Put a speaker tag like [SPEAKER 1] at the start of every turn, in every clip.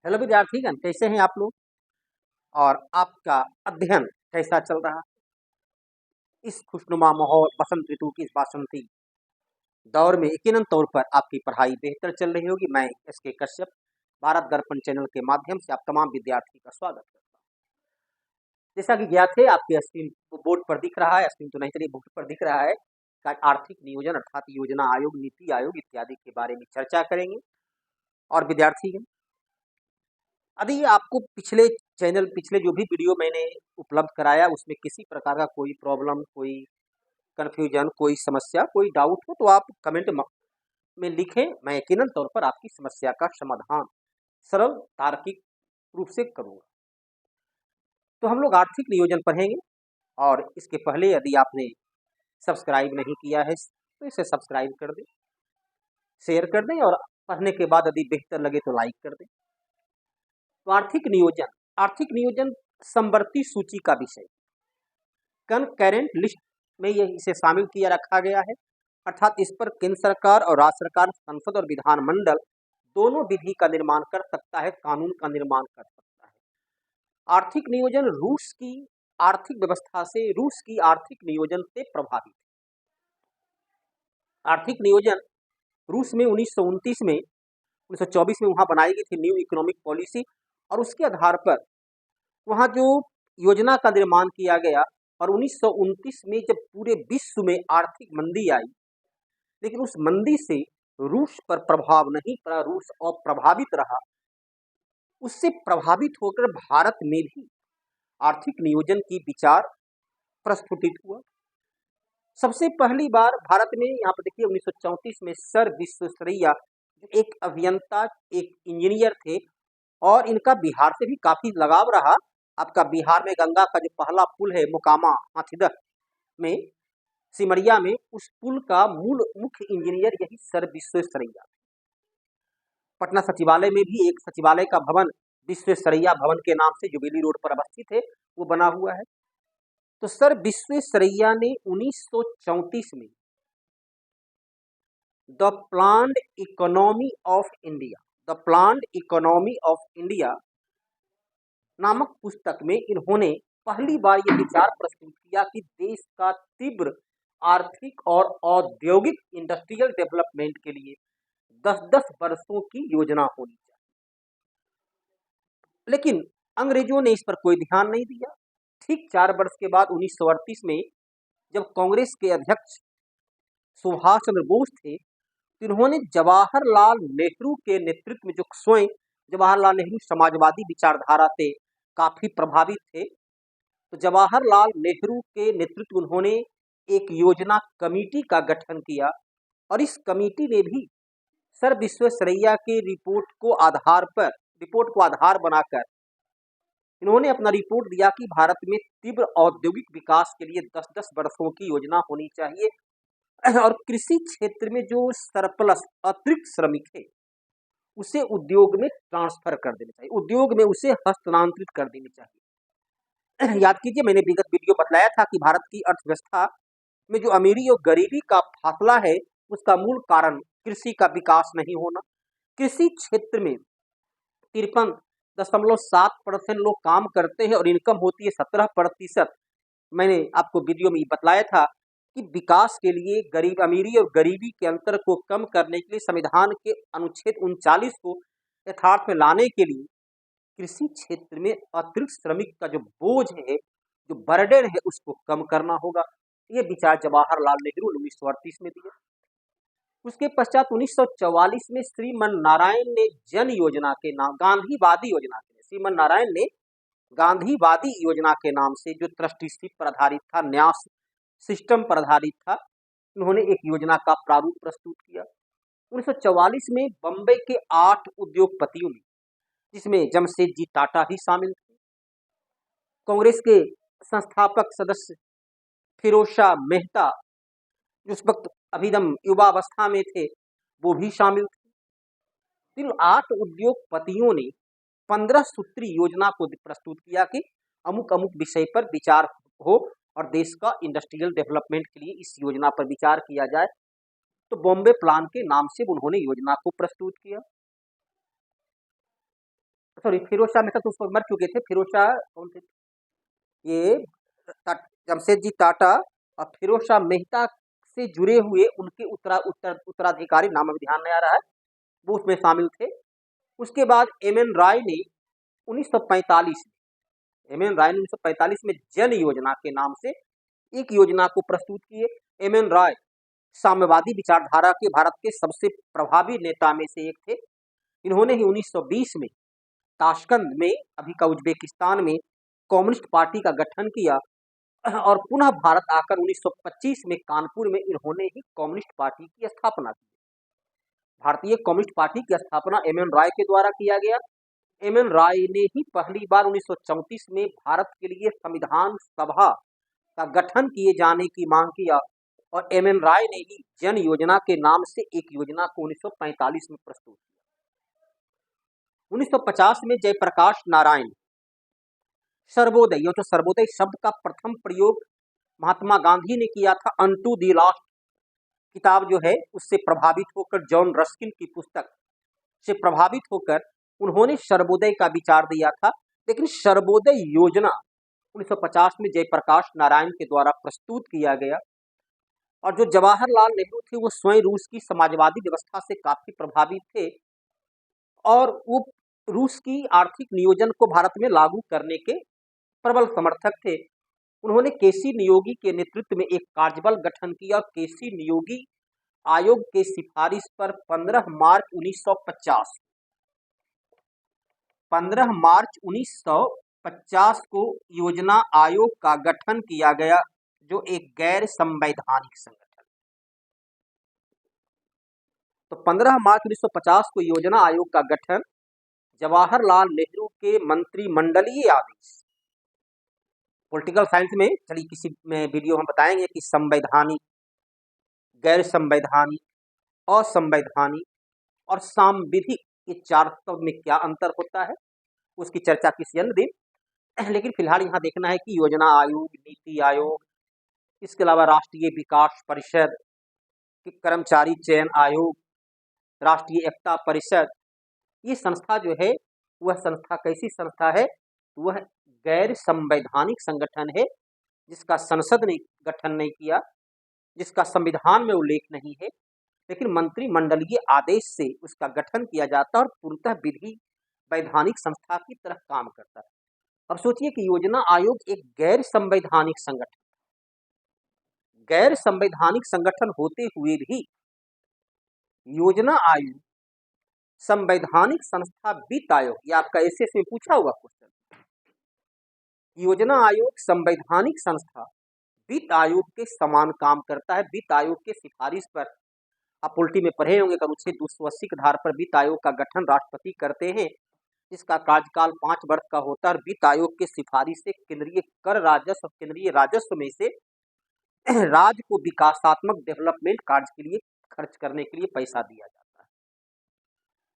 [SPEAKER 1] Hello विद्यार्थीगण, कैसे हैं आप लोग और आपका अध्ययन कैसा चल रहा है? इस खुशनुमा माहौल बसंत ऋतु की इस बासंती दौर में यकीनन तौर पर आपकी पढ़ाई बेहतर चल रही होगी। मैं एसके कश्यप भारत दर्पण चैनल के माध्यम से आप तमाम विद्यार्थी का स्वागत करता हूं। जैसा कि ज्ञात है, आपके स्क्रीन बोर्ड पर दिख रहा है, स्क्रीन तो नहीं चलिए बोर्ड पर दिख रहा है का आर्थिक नियोजन अर्थात योजना आयोग, नीति आयोग इत्यादि के बारे में चर्चा करेंगे। और विद्यार्थीगण, यदि आपको पिछले जो भी वीडियो मैंने उपलब्ध कराया उसमें किसी प्रकार का कोई प्रॉब्लम, कोई कन्फ्यूजन, कोई समस्या, कोई डाउट हो तो आप कमेंट में लिखें। मैं यकीनन तौर पर आपकी समस्या का समाधान सरल तार्किक रूप से करूंगा। तो हम लोग आर्थिक नियोजन पढ़ेंगे और इसके पहले यदि आपने सब्सक्राइब नहीं किया है तो इसे सब्सक्राइब कर दें, शेयर कर दें और पढ़ने के बाद यदि बेहतर लगे तो लाइक कर दें। तो आर्थिक नियोजन समवर्ती सूची का विषय, करेंट लिस्ट में ये इसे शामिल किया रखा गया है, अर्थात इस पर केंद्र सरकार और राज्य सरकार, संसद और विधानमंडल दोनों विधि का निर्माण कर सकता है, कानून का निर्माण कर सकता है। आर्थिक नियोजन रूस की आर्थिक व्यवस्था से, रूस की आर्थिक नियोजन से प्रभावित है। आर्थिक नियोजन रूस में 1929 में 1924 में वहां बनाई गई थी न्यू इकोनॉमिक पॉलिसी, और उसके आधार पर वहां जो योजना का निर्माण किया गया। और 1929 में जब पूरे विश्व में आर्थिक मंदी आई, लेकिन उस मंदी से रूस पर प्रभाव नहीं पड़ा, रूस अप्रभावित रहा। उससे प्रभावित होकर भारत में भी आर्थिक नियोजन की विचार प्रस्फुटित हुआ। सबसे पहली बार भारत में, यहाँ पर देखिए 1934 में सर विश्वेश्वरैया एक अभियंता, एक इंजीनियर थे और इनका बिहार से भी काफी लगाव रहा। आपका बिहार में गंगा का जो पहला पुल है मोकामा हाथीदह में, सिमरिया में, उस पुल का मुख्य इंजीनियर यही सर विश्वेश्वरैया। पटना सचिवालय में भी एक सचिवालय का भवन विश्वेश्वरैया भवन के नाम से जुबेली रोड पर अवस्थित है, वो बना हुआ है। तो सर विश्वेश्वरैया ने 1934 में the planned economy of India नामक पुस्तक में इन्होंने पहली बार यह विचार प्रस्तुत किया कि देश का तीव्र आर्थिक और औद्योगिक इंडस्ट्रियल डेवलपमेंट के लिए 10-10 वर्षों की योजना होनी चाहिए। लेकिन अंग्रेजों ने इस पर कोई ध्यान नहीं दिया। ठीक 4 वर्ष के बाद 1938 में जब कांग्रेस के अध्यक्ष सुभाष चंद्र बोस थे, तो इन्होंने जवाहरलाल नेहरू के नेतृत्व में, जो स्वयं जवाहरलाल नेहरू समाजवादी विचारधारा से काफी प्रभावित थे, तो जवाहरलाल नेहरू के नेतृत्व उन्होंने एक योजना कमेटी का गठन किया। और इस कमेटी ने भी सर विश्वेश्वरैया के रिपोर्ट को आधार बनाकर इन्होंने अपना रिपोर्ट दिया कि भारत में तीव्र औद्योगिक विकास के लिए 10-10 वर्षों की योजना होनी चाहिए और कृषि क्षेत्र में जो सरप्लस अतिरिक्त श्रमिक है उसे उद्योग में ट्रांसफर कर देना चाहिए, उद्योग में उसे हस्तांतरित कर देनी चाहिए। याद कीजिए, मैंने विगत वीडियो बतलाया था कि भारत की अर्थव्यवस्था में जो अमीरी और गरीबी का फासला है उसका मूल कारण कृषि का विकास नहीं होना। कृषि क्षेत्र में 53.7% लोग काम करते हैं और इनकम होती है 17%। मैंने आपको वीडियो में बतलाया था कि विकास के लिए अमीरी और गरीबी के अंतर को कम करने के लिए संविधान के अनुच्छेद 39 को यथार्थ में लाने के लिए कृषि क्षेत्र में अतिरिक्त श्रमिक का जो बोझ है, जो बर्डन है, उसको कम करना होगा। ये विचार जवाहरलाल नेहरू ने 1938 में दिया। उसके पश्चात 1944 में श्रीमन नारायण ने जन योजना के नाम, श्रीमन नारायण ने गांधीवादी योजना के नाम से, जो ट्रस्टीशिप पर आधारित था, न्यास सिस्टम पर आधारित था, उन्होंने एक योजना का प्रारूप प्रस्तुत किया। 1944 में बम्बई के 8 उद्योगपतियों में, जिसमें जमशेदजी टाटा भी शामिल थे, कांग्रेस के संस्थापक सदस्य फिरोज शाह मेहता, जो उस वक्त अभिदम युवावस्था में थे, वो भी शामिल थे। इन 8 उद्योगपतियों ने 15 सूत्री योजना को प्रस्तुत किया कि अमुक अमुक विषय पर विचार हो और देश का इंडस्ट्रियल डेवलपमेंट के लिए इस योजना पर विचार किया जाए। तो बॉम्बे प्लान के नाम से उन्होंने योजना को प्रस्तुत किया। सॉरी फिरोज शाह मेहता तो उस वक्त मर चुके थे। फिरोज शाह कौन थे? ये जमशेदजी टाटा और फिरोज शाह मेहता से जुड़े हुए उनके उत्तराधिकारी, नाम अभी ध्यान नहीं आ रहा है, वो उसमें शामिल थे। उसके बाद एम एन राय ने 1945 एम एन राय ने 1945 में जन योजना के नाम से एक योजना को प्रस्तुत किए। एम एन राय साम्यवादी विचारधारा के भारत के सबसे प्रभावी नेता में से एक थे। इन्होंने ही 1920 में ताशकंद में, अभी का उज्बेकिस्तान में, कम्युनिस्ट पार्टी का गठन किया और पुनः भारत आकर 1925 में कानपुर में इन्होंने ही कम्युनिस्ट पार्टी की स्थापना की। भारतीय कम्युनिस्ट पार्टी की स्थापना एम एन राय के द्वारा किया गया। एम एन राय ने ही पहली बार 1934 में भारत के लिए संविधान सभा का गठन किए जाने की मांग किया और एम एन राय ने ही जन योजना के नाम से एक योजना को 1945 में प्रस्तुत किया। 1950 में जयप्रकाश नारायण सर्वोदय, ये जो सर्वोदय शब्द का प्रथम प्रयोग महात्मा गांधी ने किया था अनटू दी लास्ट किताब जो है उससे प्रभावित होकर, जॉन रस्किन की पुस्तक से प्रभावित होकर उन्होंने सर्वोदय का विचार दिया था। लेकिन सर्वोदय योजना 1950 में जयप्रकाश नारायण के द्वारा प्रस्तुत किया गया और जो जवाहरलाल नेहरू थे वो स्वयं रूस की समाजवादी व्यवस्था से काफी प्रभावित थे और वो रूस की आर्थिक नियोजन को भारत में लागू करने के प्रबल समर्थक थे। उन्होंने केसी नियोगी के नेतृत्व में एक कार्यबल गठन किया और केसी नियोगी आयोग के सिफारिश पर 15 मार्च 1950 को योजना आयोग का गठन किया गया, जो एक गैर संवैधानिक संगठन। तो 15 मार्च 1950 को योजना आयोग का गठन जवाहरलाल नेहरू के मंत्रिमंडलीय आदेश। पॉलिटिकल साइंस में चलिए किसी में वीडियो हम बताएंगे कि संवैधानिक, गैर संवैधानिक, असंवैधानिक और सांविधिक, ये चार शब्द में क्या अंतर होता है, उसकी चर्चा किसी अन्य दिन। लेकिन फिलहाल यहाँ देखना है कि योजना आयोग, नीति आयोग, इसके अलावा राष्ट्रीय विकास परिषद, कर्मचारी चयन आयोग, राष्ट्रीय एकता परिषद, ये संस्था जो है वह संस्था कैसी संस्था है? वह गैर संवैधानिक संगठन है जिसका संसद ने गठन नहीं किया, जिसका संविधान में उल्लेख नहीं है, लेकिन मंत्रिमंडलीय आदेश से उसका गठन किया जाता है और पूर्णतः विधि वैधानिक संस्था की तरह काम करता है। अब सोचिए कि योजना आयोग एक गैर संवैधानिक संगठन, गैर संवैधानिक संगठन होते हुए भी योजना आयोग संवैधानिक संस्था वित्त आयोग, ये आपका एसएस में पूछा हुआ क्वेश्चन, योजना आयोग संवैधानिक संस्था वित्त आयोग के समान काम करता है। वित्त आयोग के सिफारिश पर, आप उल्टी में पढ़े होंगे, अनुच्छेद 280 के आधार पर वित्त आयोग का गठन राष्ट्रपति करते हैं, जिसका कार्यकाल 5 वर्ष का होता है और वित्त आयोग के सिफारिश से केंद्रीय कर राजस्व और केंद्रीय राजस्व में से राज्य को विकासात्मक डेवलपमेंट कार्य के लिए खर्च करने के लिए पैसा दिया जाता है।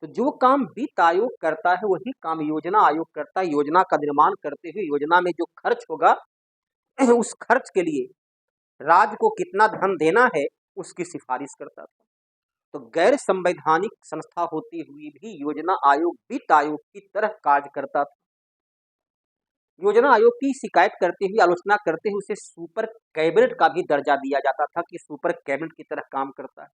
[SPEAKER 1] तो जो काम वित्त आयोग करता है वही काम योजना आयोग करता है। योजना का निर्माण करते हुए योजना में जो खर्च होगा उस खर्च के लिए राज्य को कितना धन देना है उसकी सिफारिश करता था। तो गैर संवैधानिक संस्था होते हुए भी योजना आयोग वित्त आयोग की तरह कार्य करता था। योजना आयोग की शिकायत करते हुए, आलोचना करते हुए उसे सुपर कैबिनेट का भी दर्जा दिया जाता था कि सुपर कैबिनेट की तरह काम करता है।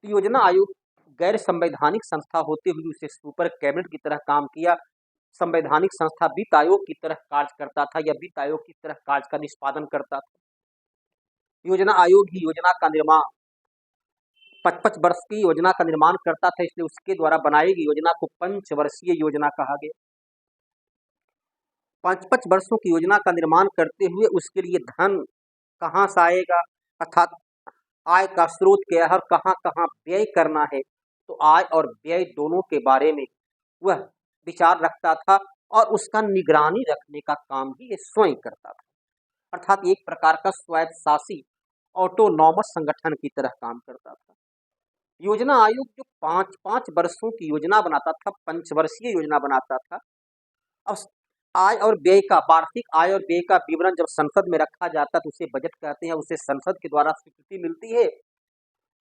[SPEAKER 1] तो योजना आयोग गैर संवैधानिक संस्था होते हुए उसे सुपर कैबिनेट की तरह काम किया। संवैधानिक संस्था वित्त आयोग की तरह कार्य करता था या वित्त आयोग की तरह कार्य का निष्पादन करता था। योजना आयोग ही योजना का निर्माण 5-5 वर्ष की योजना का निर्माण करता था, इसलिए उसके द्वारा बनाई गई योजना को पंचवर्षीय योजना कहा गया। 5-5 वर्षों की योजना का निर्माण करते हुए उसके लिए धन कहाँ से आएगा, अर्थात आय का स्रोत क्या है और कहाँ कहाँ व्यय करना है, तो आय और व्यय दोनों के बारे में वह विचार रखता था और उसका निगरानी रखने का काम भी ये स्वयं करता था। अर्थात एक प्रकार का स्वायत्त शासी ऑटोनॉमस संगठन की तरह काम करता था। योजना आयोग जो 5-5 वर्षों की योजना बनाता था, पंचवर्षीय योजना बनाता था। अब आय और व्यय का, वार्षिक आय और व्यय का विवरण जब संसद में रखा जाता है तो उसे बजट कहते हैं, उसे संसद के द्वारा स्वीकृति मिलती है।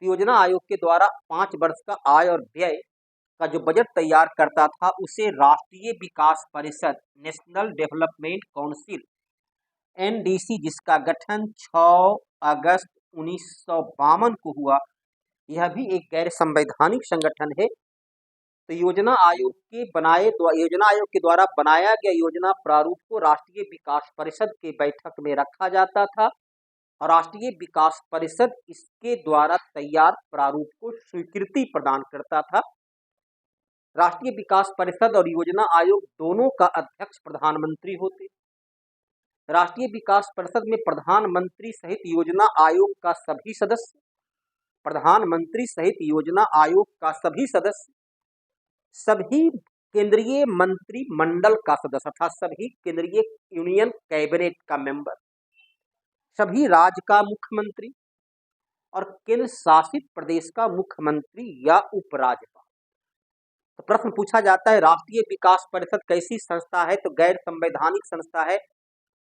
[SPEAKER 1] योजना आयोग के द्वारा 5 वर्ष का आय और व्यय का जो बजट तैयार करता था उसे राष्ट्रीय विकास परिषद, नेशनल डेवलपमेंट काउंसिल, एनडीसी, जिसका गठन 6 अगस्त 1952 को हुआ, यह भी एक गैर संवैधानिक संगठन है। तो योजना आयोग के द्वारा बनाया गया योजना प्रारूप को राष्ट्रीय विकास परिषद के बैठक में रखा जाता था और राष्ट्रीय विकास परिषद इसके द्वारा तैयार प्रारूप को स्वीकृति प्रदान करता था। राष्ट्रीय विकास परिषद और योजना आयोग दोनों का अध्यक्ष प्रधानमंत्री होते। राष्ट्रीय विकास परिषद में प्रधानमंत्री सहित योजना आयोग का सभी सदस्य, प्रधानमंत्री सहित योजना आयोग का सभी सदस्य, सभी केंद्रीय मंत्रिमंडल का सदस्य अर्थात सभी केंद्रीय यूनियन कैबिनेट का मेंबर, सभी राज्य का मुख्यमंत्री और केंद्र शासित प्रदेश का मुख्यमंत्री या उपराज्यपाल। तो प्रश्न पूछा जाता है राष्ट्रीय विकास परिषद कैसी संस्था है? तो गैर संवैधानिक संस्था है।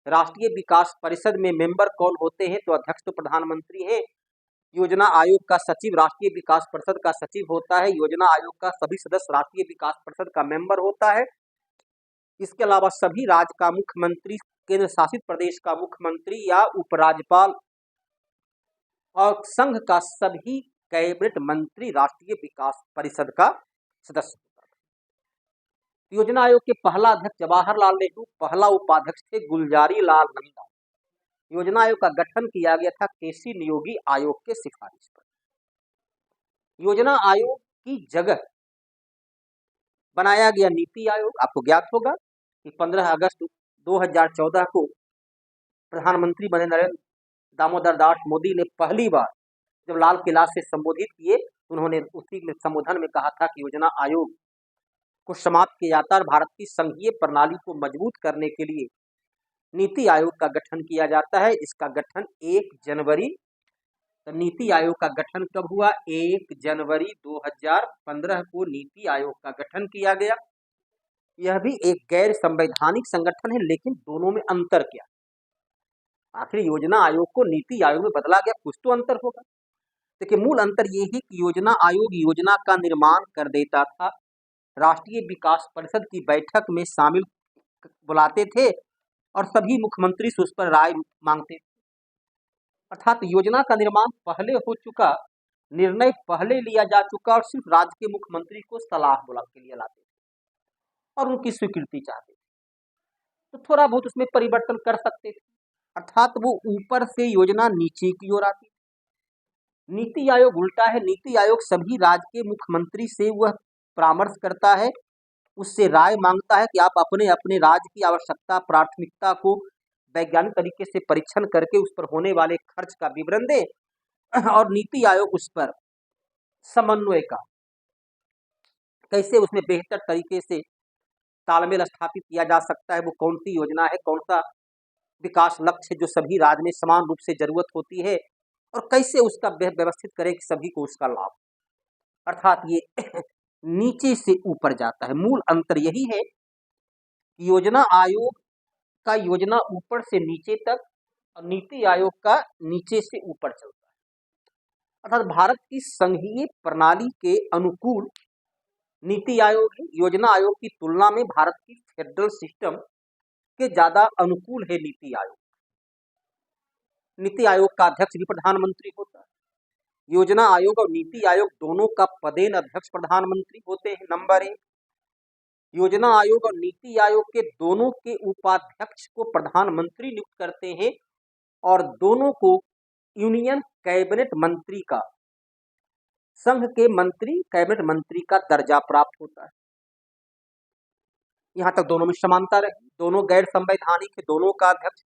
[SPEAKER 1] राष्ट्रीय विकास परिषद में मेंबर कौन होते हैं? तो अध्यक्ष तो प्रधानमंत्री हैं। योजना आयोग का सचिव राष्ट्रीय विकास परिषद का सचिव होता है। योजना आयोग का सभी सदस्य राष्ट्रीय विकास परिषद का मेंबर होता है। इसके अलावा सभी राज्य का मुख्यमंत्री, केंद्र शासित प्रदेश का मुख्यमंत्री या उपराज्यपाल और संघ का सभी कैबिनेट मंत्री राष्ट्रीय विकास परिषद का सदस्य होता है। योजना आयोग के पहला अध्यक्ष जवाहरलाल नेहरू, पहला उपाध्यक्ष थे गुलजारी लाल नंदा। योजना आयोग का गठन किया गया था केसी नियोगी आयोग के सिफारिश पर। योजना आयोग की जगह बनाया गया नीति आयोग। आपको ज्ञात होगा कि 15 अगस्त 2014 को प्रधानमंत्री बने नरेंद्र दामोदर दास मोदी ने पहली बार जब लाल किला से संबोधित किए, उन्होंने उसी में संबोधन में कहा था कि योजना आयोग को समाप्त किया जाता है और भारत की संघीय प्रणाली को मजबूत करने के लिए नीति आयोग का गठन किया जाता है। इसका गठन 1 जनवरी, तो नीति आयोग का गठन कब हुआ? 1 जनवरी 2015 को नीति आयोग का गठन किया गया। यह भी एक गैर संवैधानिक संगठन है, लेकिन दोनों में अंतर क्या? आखिर योजना आयोग को नीति आयोग में बदला गया, कुछ तो अंतर होगा। देखिए, मूल अंतर ये है कि योजना आयोग योजना का निर्माण कर देता था, राष्ट्रीय विकास परिषद की बैठक में शामिल बुलाते थे और सभी मुख्यमंत्री से उस पर राय मांगते थे। अर्थात योजना का निर्माण पहले हो चुका, निर्णय पहले लिया जा चुका और सिर्फ राज्य के मुख्यमंत्री को सलाह के लिए लाते थे और उनकी स्वीकृति चाहते थे। तो थोड़ा बहुत उसमें परिवर्तन कर सकते थे, अर्थात वो ऊपर से योजना नीचे की ओर आती। नीति आयोग उल्टा है। नीति आयोग सभी राज्य के मुख्यमंत्री से वह परामर्श करता है, उससे राय मांगता है कि आप अपने अपने राज्य की आवश्यकता, प्राथमिकता को वैज्ञानिक तरीके से परीक्षण करके उस पर होने वाले खर्च का विवरण दे और नीति आयोग उस पर समन्वय का कैसे उसमें बेहतर तरीके से तालमेल स्थापित किया जा सकता है, वो कौन सी योजना है, कौन सा विकास लक्ष्य जो सभी राज्य में समान रूप से जरूरत होती है और कैसे उसका व्यवस्थित करें कि सभी को उसका लाभ। अर्थात ये नीचे से ऊपर जाता है। मूल अंतर यही है कि योजना आयोग का योजना ऊपर से नीचे तक और नीति आयोग का नीचे से ऊपर चलता है। अर्थात भारत की संघीय प्रणाली के अनुकूल नीति आयोग है। योजना आयोग की तुलना में भारत की फेडरल सिस्टम के ज्यादा अनुकूल है नीति आयोग। नीति आयोग का अध्यक्ष भी प्रधानमंत्री होता है। योजना आयोग और नीति आयोग दोनों का पदेन अध्यक्ष प्रधानमंत्री होते हैं। नंबर 1, योजना आयोग और नीति आयोग के दोनों के उपाध्यक्ष को प्रधानमंत्री नियुक्त करते हैं और दोनों को यूनियन कैबिनेट मंत्री का, संघ के मंत्री कैबिनेट मंत्री का दर्जा प्राप्त होता है। यहां तक दोनों में समानता रही, दोनों गैर संवैधानिक है। दोनों का अध्यक्ष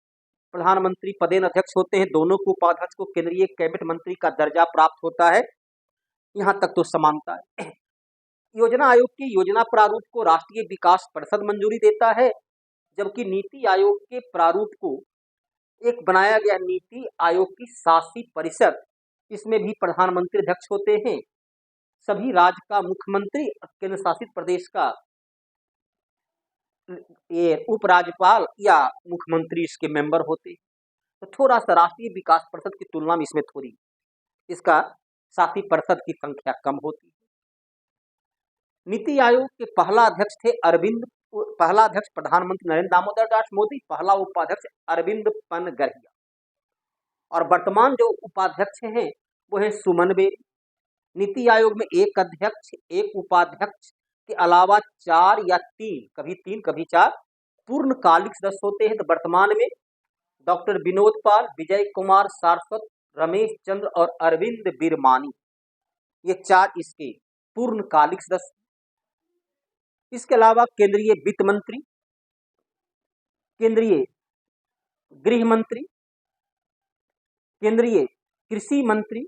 [SPEAKER 1] प्रधानमंत्री पदेन अध्यक्ष होते हैं, दोनों को उपाध्यक्ष को केंद्रीय कैबिनेट मंत्री का दर्जा प्राप्त होता है। यहां तक तो समानता है। योजना आयोग की योजना प्रारूप को राष्ट्रीय विकास परिषद मंजूरी देता है, जबकि नीति आयोग के प्रारूप को एक बनाया गया नीति आयोग की शासी परिषद, इसमें भी प्रधानमंत्री अध्यक्ष होते हैं, सभी राज्य का मुख्यमंत्री और केंद्र शासित प्रदेश का ये उपराज्यपाल या मुख्यमंत्री इसके मेंबर होते हैं। तो थोड़ा सा राष्ट्रीय विकास परिषद की तुलना में इसमें थोड़ी इसका शासी परिषद की संख्या कम होती है। नीति आयोग के पहला अध्यक्ष थे अरविंद, पहला अध्यक्ष प्रधानमंत्री नरेंद्र दामोदर दास मोदी, पहला उपाध्यक्ष अरविंद पनगरिया, और वर्तमान जो उपाध्यक्ष हैं वो है सुमन बेरी। नीति आयोग में एक अध्यक्ष, एक उपाध्यक्ष के अलावा 4 या 3, कभी 3 कभी 4 पूर्णकालिक सदस्य होते हैं। तो वर्तमान में डॉक्टर विनोद पाल, विजय कुमार सारस्वत, रमेश चंद्र और अरविंद बिरमानी, ये 4 इसके पूर्णकालिक सदस्य। इसके अलावा केंद्रीय वित्त मंत्री, केंद्रीय गृह मंत्री, केंद्रीय कृषि मंत्री,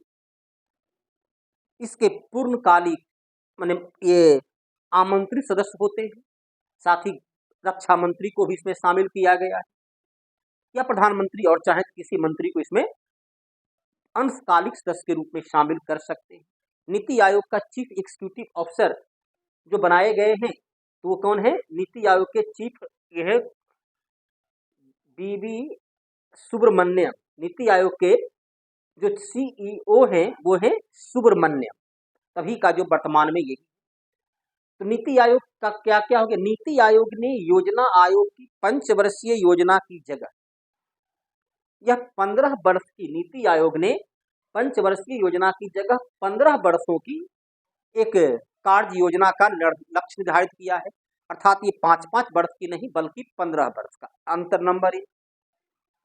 [SPEAKER 1] इसके पूर्णकालिक माने ये आमंत्रित सदस्य होते हैं। साथ ही रक्षा मंत्री को भी इसमें शामिल किया गया है, या प्रधानमंत्री और चाहे किसी मंत्री को इसमें अंशकालिक सदस्य के रूप में शामिल कर सकते हैं। नीति आयोग का चीफ एग्जीक्यूटिव ऑफिसर जो बनाए गए हैं तो वो कौन है? नीति आयोग के चीफ ये है बीवी सुब्रमण्यम। नीति आयोग के जो सीईओ हैं वो है सुब्रमण्यम, तभी का जो वर्तमान में यही। तो नीति आयोग का क्या क्या हो गया? नीति आयोग ने योजना आयोग की 5 वर्षीय योजना की जगह, यह 15 वर्ष की नीति आयोग ने 5 वर्षीय योजना की जगह 15 वर्षों की एक कार्य योजना का लक्ष्य निर्धारित किया है। अर्थात ये 5-5 वर्ष की नहीं बल्कि 15 वर्ष का अंतर नंबर है।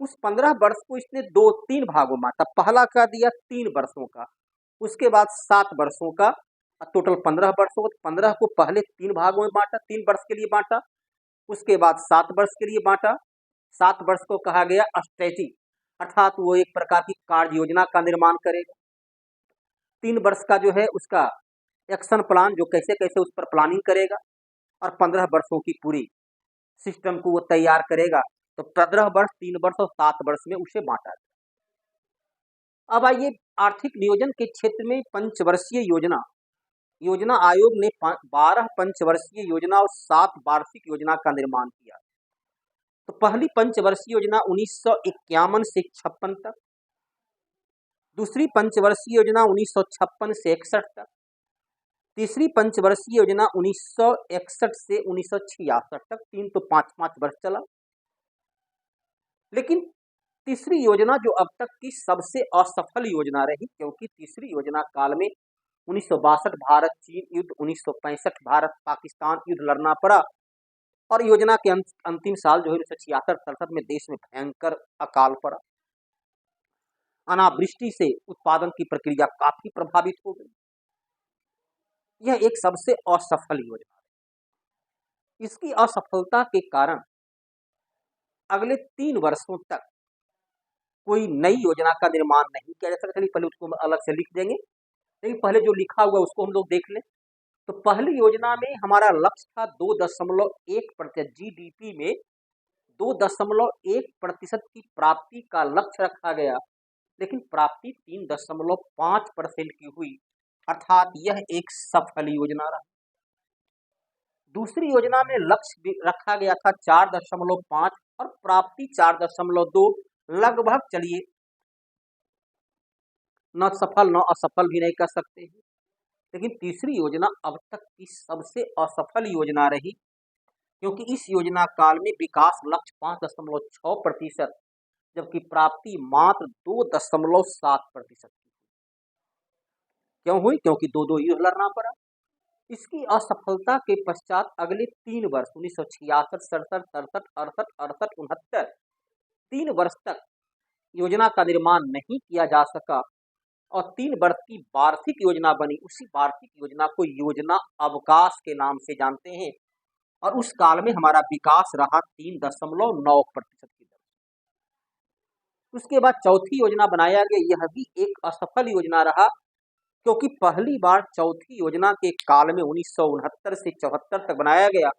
[SPEAKER 1] उस 15 वर्ष को इसने 2-3 भागों में बांटा। पहला का दिया 3 वर्षों का, उसके बाद 7 वर्षों का, टोटल 15 वर्षों का। 15 को पहले 3 भागों में बांटा, 3 वर्ष के लिए बांटा, उसके बाद 7 वर्ष के लिए बांटा। 7 वर्ष को कहा गया स्ट्रेटेजी, अर्थात वो एक प्रकार की कार्य योजना का निर्माण करेगा। 3 वर्ष का जो है उसका एक्शन प्लान, जो कैसे कैसे उस पर प्लानिंग करेगा, और 15 वर्षों की पूरी सिस्टम को वो तैयार करेगा। तो 15 वर्ष, 3 वर्ष और 7 वर्ष में उसे बांटा गया। अब आइए आर्थिक नियोजन के क्षेत्र में पंचवर्षीय योजना, योजना आयोग ने 12 पंचवर्षीय योजना और 7 वार्षिक योजना का निर्माण किया। तो पहली पंचवर्षीय योजना 1951 से 56 तक, दूसरी पंचवर्षीय योजना 1956 से 61 तक, तीसरी पंचवर्षीय योजना 1961 से 1966 तक। 3 तो 5-5 वर्ष चला। लेकिन तीसरी योजना जो अब तक की सबसे असफल योजना रही, क्योंकि तीसरी योजना काल में 1962 भारत चीन युद्ध, 1965 भारत पाकिस्तान युद्ध लड़ना पड़ा, और योजना के अंतिम साल जो है 1966-67 में देश में भयंकर अकाल पड़ा। अनावृष्टि से उत्पादन की प्रक्रिया काफी प्रभावित हो गई। यह एक सबसे असफल योजना है। इसकी असफलता के कारण अगले 3 वर्षों तक कोई नई योजना का निर्माण नहीं किया जा सकता। चलिए पहले उसको अलग से लिख देंगे, लेकिन पहले जो लिखा हुआ उसको हम लोग देख लें। तो पहली योजना में हमारा लक्ष्य था 2.1% जीडीपी में 2.1% की प्राप्ति का लक्ष्य रखा गया, लेकिन प्राप्ति 3.5% की हुई, अर्थात यह एक सफल योजना रहा। दूसरी योजना में लक्ष्य रखा गया था 4.5 और प्राप्ति 4.2, लगभग चलिए न सफल न असफल भी नहीं कर सकते हैं। लेकिन तीसरी योजना अब तक की सबसे असफल योजना रही, क्योंकि इस योजना काल में विकास लक्ष्य 5.6%, जबकि प्राप्ति मात्र 2.7% की। क्यों हुई? क्योंकि 2 युद्ध लड़ना पड़ा। इसकी असफलता के पश्चात अगले 3 वर्ष 1966, 67, 67, 68, 68, 69 3 वर्ष तक योजना का निर्माण नहीं किया जा सका, और 3 वर्ष की वार्षिक योजना बनी। उसी वार्षिक योजना को योजना अवकाश के नाम से जानते हैं, और उस काल में हमारा विकास रहा 3.9% की दर। उसके बाद चौथी योजना बनाया गया, यह भी एक असफल योजना रहा, क्योंकि पहली बार चौथी योजना के काल में 1969 से 74 तक बनाया गया।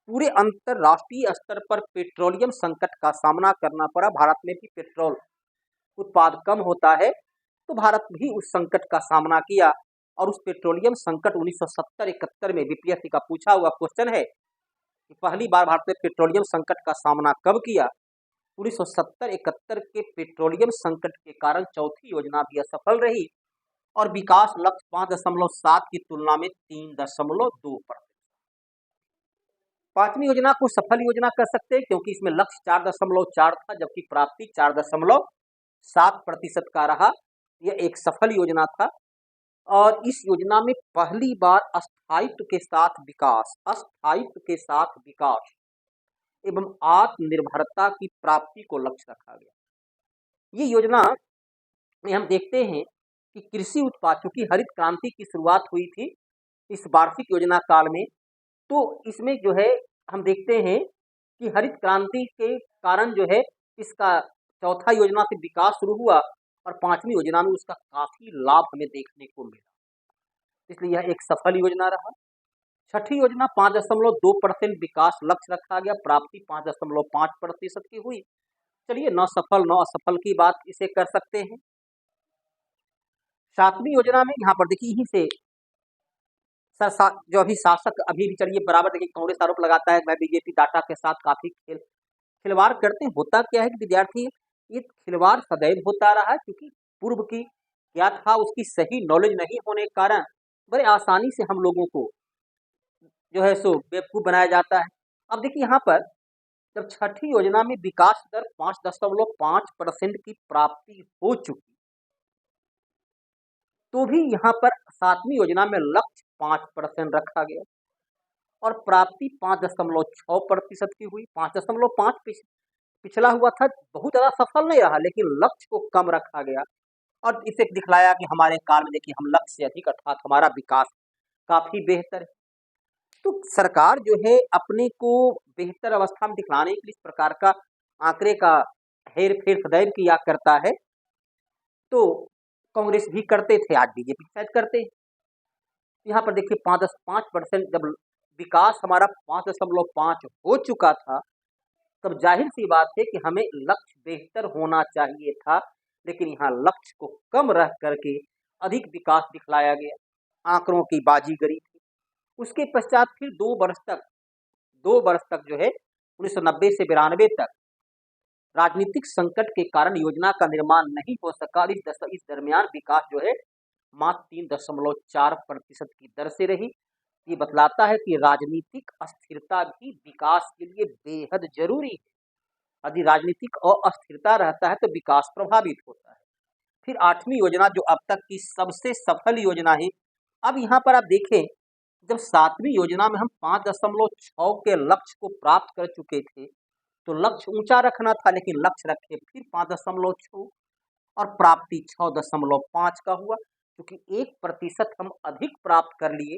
[SPEAKER 1] पूरे अंतरराष्ट्रीय स्तर पर पेट्रोलियम संकट का सामना करना पड़ा। भारत में भी पेट्रोल उत्पाद कम होता है, तो भारत भी उस संकट का सामना किया, और उस पेट्रोलियम संकट 1970-71 में बीपीएससी का पूछा हुआ क्वेश्चन है कि पहली बार भारत ने पेट्रोलियम संकट का सामना कब किया। 1970-71 के पेट्रोलियम संकट के कारण चौथी योजना भी असफल रही, और विकास लक्ष्य 5.7 की तुलना में 3.2%। पांचवी योजना को सफल योजना कर सकते हैं क्योंकि इसमें लक्ष्य 4.4 था जबकि प्राप्ति 4.7% का रहा। यह एक सफल योजना था और इस योजना में पहली बार स्थायित्व के साथ विकास एवं आत्मनिर्भरता की प्राप्ति को लक्ष्य रखा गया। ये योजना में हम देखते हैं कि कृषि उत्पाद, चूंकि हरित क्रांति की शुरुआत हुई थी इस वार्षिक योजना काल में, तो इसमें जो है हम देखते हैं कि हरित क्रांति के कारण जो है इसका चौथा योजना से विकास शुरू हुआ और पांचवी योजना में उसका काफी लाभ हमें देखने को मिला, इसलिए यह एक सफल योजना रहा। छठी योजना 5.2% विकास लक्ष्य रखा गया, प्राप्ति 5.5% की हुई। चलिए न सफल न असफल की बात इसे कर सकते हैं। सातवीं योजना में यहाँ पर देखिए यहीं से जो अभी शासक अभी भी चलिए बराबर देखिए कांग्रेस आरोप लगाता है मैं बीजेपी डाटा के साथ काफी खिलवाड़ करते हैं। होता क्या है कि विद्यार्थी ये खिलवाड़ सदैव होता रहा है क्योंकि पूर्व की क्या था उसकी सही नॉलेज नहीं होने के कारण बड़े आसानी से हम लोगों को जो है सो बेवकूफ बनाया जाता है। अब देखिए यहाँ पर जब छठी योजना में विकास दर 5.5% की प्राप्ति हो चुकी तो भी यहाँ पर सातवीं योजना में लक्ष्य 5% रखा गया और प्राप्ति 5.6% की हुई। 5.5 पिछला हुआ था, बहुत ज्यादा सफल नहीं रहा लेकिन लक्ष्य को कम रखा गया और इसे दिखलाया कि हमारे काल में देखिए हम लक्ष्य से अधिक अर्थात हमारा विकास काफी बेहतर है। तो सरकार जो है अपने को बेहतर अवस्था में दिखलाने के लिए इस प्रकार का आंकड़े का हेर फेर सदैव किया करता है। तो कांग्रेस भी करते थे, आज बीजेपी शायद करते हैं। यहाँ पर देखिए 5% जब विकास हमारा 5.5 हो चुका था तब जाहिर सी बात है कि हमें लक्ष्य बेहतर होना चाहिए था, लेकिन यहाँ लक्ष्य को कम रख करके अधिक विकास दिखलाया गया, आंकड़ों की बाजीगरी थी। उसके पश्चात फिर 2 वर्ष तक जो है 1990 से 92 तक राजनीतिक संकट के कारण योजना का निर्माण नहीं हो सका। इस दरमियान विकास जो है मात्र 3.4% की दर से रही। ये बतलाता है कि राजनीतिक अस्थिरता भी विकास के लिए बेहद जरूरी है। यदि राजनीतिक अस्थिरता रहता है तो विकास प्रभावित होता है। फिर आठवीं योजना जो अब तक की सबसे सफल योजना है। अब यहाँ पर आप देखें जब सातवीं योजना में हम 5.6 के लक्ष्य को प्राप्त कर चुके थे तो लक्ष्य ऊंचा रखना था लेकिन लक्ष्य रखे फिर 5.6 और प्राप्ति 6.5 का हुआ, क्योंकि 1% हम अधिक प्राप्त कर लिए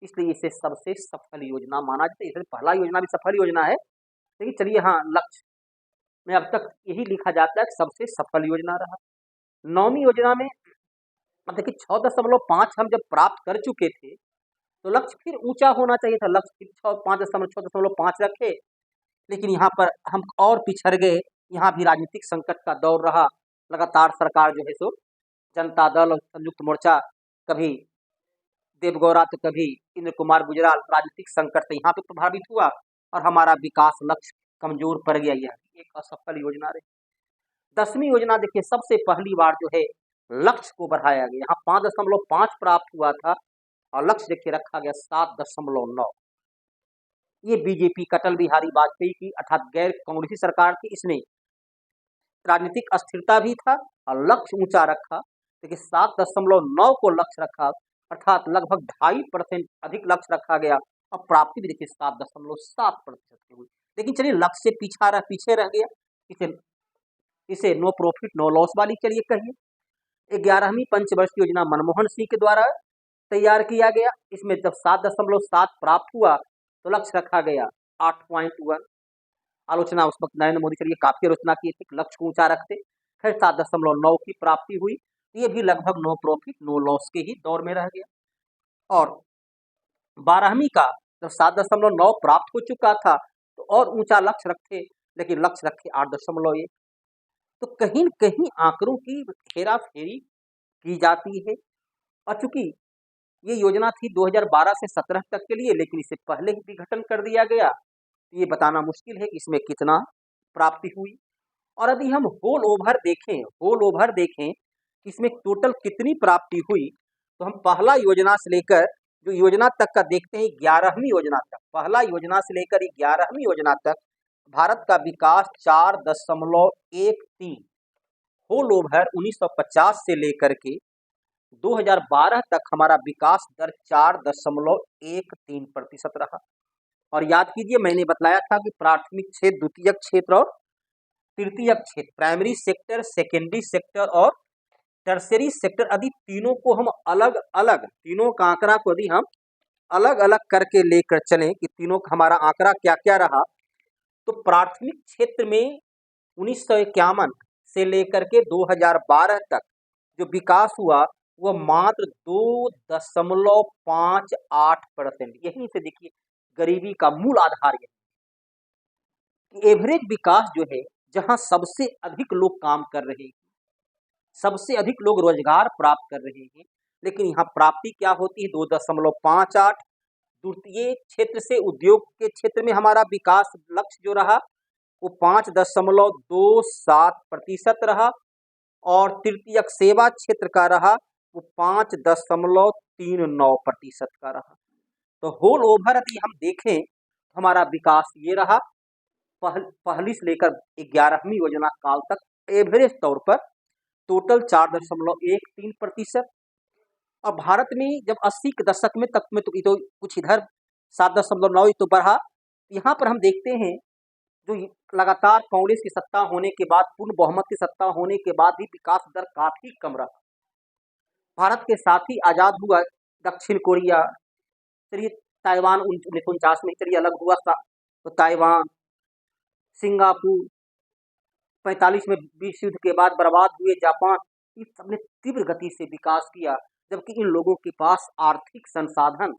[SPEAKER 1] इसलिए इसे सबसे सफल योजना माना जाता है। इसलिए पहला योजना भी सफल योजना है लेकिन चलिए हाँ लक्ष्य में अब तक यही लिखा जाता है कि सबसे सफल योजना रहा। नौवीं योजना में अब देखिए 6.5 हम जब प्राप्त कर चुके थे तो लक्ष्य फिर ऊंचा होना चाहिए था, लक्ष्य फिर 6.5 रखे लेकिन यहाँ पर हम और पिछड़ गए। यहाँ भी राजनीतिक संकट का दौर रहा, लगातार सरकार जो है सो जनता दल और संयुक्त मोर्चा, कभी देवगौड़ा तो कभी इंद्र कुमार गुजराल, राजनीतिक संकट से यहाँ पे प्रभावित हुआ और हमारा विकास लक्ष्य कमजोर पड़ गया। यह एक असफल योजना रही। 10वीं योजना देखिए सबसे पहली बार जो है लक्ष्य को बढ़ाया गया, यहाँ 5.5 प्राप्त हुआ था और लक्ष्य देखिए रखा गया 7.9। ये बीजेपी अटल बिहारी वाजपेयी की अर्थात गैर कांग्रेसी सरकार थी, इसने राजनीतिक अस्थिरता भी था और लक्ष्य ऊंचा रखा। देखिए 7.9 को लक्ष्य रखा अर्थात लगभग 2.5% अधिक लक्ष्य रखा गया और प्राप्ति भी देखिए 7.7% की हुई। लेकिन चलिए लक्ष्य से पीछे रह गया, इसे नो प्रॉफिट नो लॉस वाली चलिए कहिए। 11वीं पंचवर्षीय योजना मनमोहन सिंह के द्वारा तैयार किया गया। इसमें जब 7.7 प्राप्त हुआ तो लक्ष्य रखा गया 8.1। आलोचना उस वक्त नरेंद्र मोदी चलिए काफी आलोचना की थी, लक्ष्य को ऊंचा रखते। फिर 7.9 की प्राप्ति हुई, ये भी लगभग नो प्रॉफिट नो लॉस के ही दौर में रह गया। और 12वीं का जब 7.9 प्राप्त हो चुका था तो और ऊंचा लक्ष्य रखे लेकिन लक्ष्य रखे 8.1। तो कहीं न कहीं आंकड़ों की हेरा फेरी की जाती है और चूंकि ये योजना थी 2012 से 17 तक के लिए लेकिन इसे पहले ही विघटन कर दिया गया, ये बताना मुश्किल है कि इसमें कितना प्राप्ति हुई। और यदि हम होल ओवर देखें इसमें टोटल कितनी प्राप्ति हुई, तो हम पहला योजना से लेकर जो योजना तक का देखते हैं 11वीं योजना तक, पहला योजना से लेकर 11वीं योजना तक भारत का विकास 4.13 होल ओवर 1950 से लेकर के 2012 तक हमारा विकास दर 4.13% रहा। और याद कीजिए, मैंने बतलाया था कि प्राथमिक क्षेत्र, द्वितीयक क्षेत्र और तृतीयक क्षेत्र, प्राइमरी सेक्टर, सेकेंडरी सेक्टर और टर्सरी सेक्टर, यदि तीनों को हम अलग अलग, तीनों का आंकड़ा को यदि हम अलग अलग करके लेकर चलें कि तीनों का हमारा आंकड़ा क्या क्या रहा, तो प्राथमिक क्षेत्र में 1951 से लेकर के 2012 तक जो विकास हुआ वह मात्र 2.58%। यहीं से देखिए गरीबी का मूल आधार यही, एवरेज विकास जो है, जहां सबसे अधिक लोग काम कर रहे हैं, सबसे अधिक लोग रोजगार प्राप्त कर रहे हैं, लेकिन यहाँ प्राप्ति क्या होती है 2.58। द्वितीय क्षेत्र से उद्योग के क्षेत्र में हमारा विकास लक्ष्य जो रहा वो 5.27% रहा, और तृतीयक सेवा क्षेत्र का रहा वो 5.39% का रहा। तो होल ओवर यदि हम देखें तो हमारा विकास ये रहा पहली से लेकर 11वीं योजना काल तक, एवरेज तौर पर टोटल 4.13%। और भारत में जब 80 के दशक में तक में तो कुछ इधर 7.9 तो बढ़ा। यहाँ पर हम देखते हैं जो लगातार कांग्रेस की सत्ता होने के बाद, पूर्ण बहुमत की सत्ता होने के बाद भी विकास दर काफी कम रहा। भारत के साथ ही आजाद हुआ दक्षिण कोरिया, चलिए ताइवान 1949 में चलिए अलग हुआ था, तो ताइवान, सिंगापुर 45 में विश्व युद्ध के बाद बर्बाद हुए जापान, इस सबने तीव्र गति से विकास किया, जबकि इन लोगों के पास आर्थिक संसाधन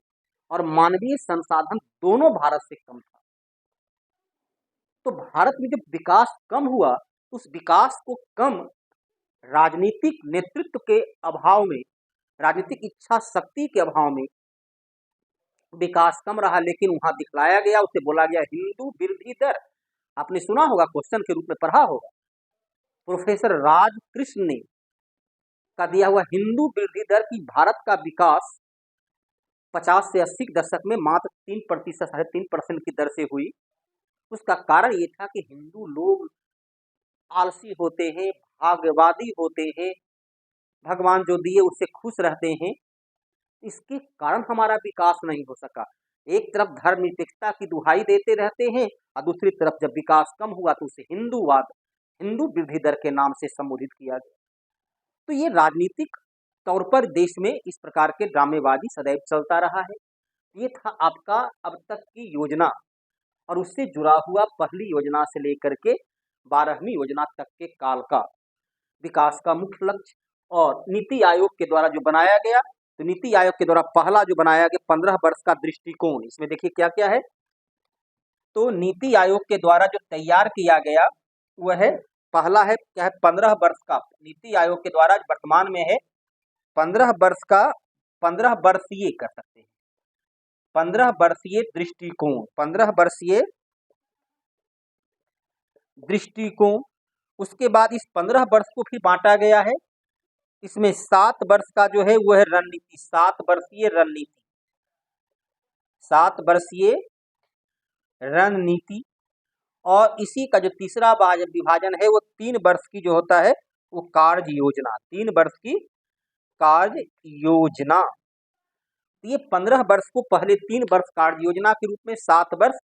[SPEAKER 1] और मानवीय संसाधन दोनों भारत से कम था। तो भारत में जब विकास कम हुआ, उस विकास को कम राजनीतिक नेतृत्व के अभाव में, राजनीतिक इच्छा शक्ति के अभाव में विकास कम रहा, लेकिन वहां दिखलाया गया, उसे बोला गया हिंदू वृद्धि दर। आपने सुना होगा, क्वेश्चन के रूप में पढ़ा होगा, प्रोफेसर राजकृष्ण ने का दिया हुआ हिंदू वृद्धि दर की भारत का विकास 50 से 80 के दशक में मात्र 3%, 3.5% की दर से हुई। उसका कारण ये था कि हिंदू लोग आलसी होते हैं, भाग्यवादी होते हैं, भगवान जो दिए उससे खुश रहते हैं, इसके कारण हमारा विकास नहीं हो सका। एक तरफ धर्मनिरपेक्षता की दुहाई देते रहते हैं और दूसरी तरफ जब विकास कम हुआ तो उसे हिंदूवाद, हिंदू वृद्धि दर के नाम से संबोधित किया गया। तो ये राजनीतिक तौर पर देश में इस प्रकार के ड्रामेबाजी सदैव चलता रहा है। ये था आपका अब तक की योजना और उससे जुड़ा हुआ पहली योजना से लेकर के 12वीं योजना तक के काल का विकास का मुख्य लक्ष्य। और नीति आयोग के द्वारा जो बनाया गया, तो नीति आयोग के द्वारा पहला जो बनाया गया 15 वर्ष का दृष्टिकोण, इसमें देखिए क्या क्या है। तो नीति आयोग के द्वारा जो तैयार किया गया वह है, पहला है क्या है 15 वर्ष का, नीति आयोग के द्वारा वर्तमान में है 15 वर्ष का, 15 वर्षीय कर सकते हैं, 15 वर्षीय दृष्टिकोण, 15 वर्षीय दृष्टिकोण। उसके बाद इस 15 वर्ष को फिर बांटा गया है, इसमें 7 वर्ष का जो है वो है रणनीति, 7 वर्षीय रणनीति, 7 वर्षीय रणनीति। और इसी का जो तीसरा विभाजन है वो 3 वर्ष की जो होता है वो कार्य योजना, 3 वर्ष की कार्य योजना। ये 15 वर्ष को पहले 3 वर्ष कार्य योजना के रूप में, 7 वर्ष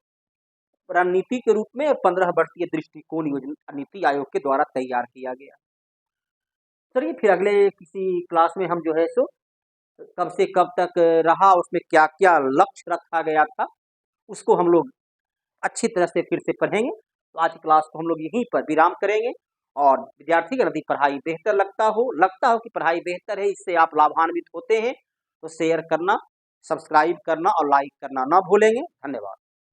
[SPEAKER 1] रणनीति के रूप में और 15 वर्षीय दृष्टिकोण योजना नीति आयोग के द्वारा तैयार किया गया। चलिए फिर अगले किसी क्लास में हम जो है सो कब से कब तक रहा, उसमें क्या क्या लक्ष्य रखा गया था, उसको हम लोग अच्छी तरह से फिर से पढ़ेंगे। तो आज की क्लास को हम लोग यहीं पर विराम करेंगे। और विद्यार्थी अगर यदि पढ़ाई बेहतर लगता हो कि पढ़ाई बेहतर है, इससे आप लाभान्वित होते हैं, तो शेयर करना, सब्सक्राइब करना और लाइक करना ना भूलेंगे। धन्यवाद।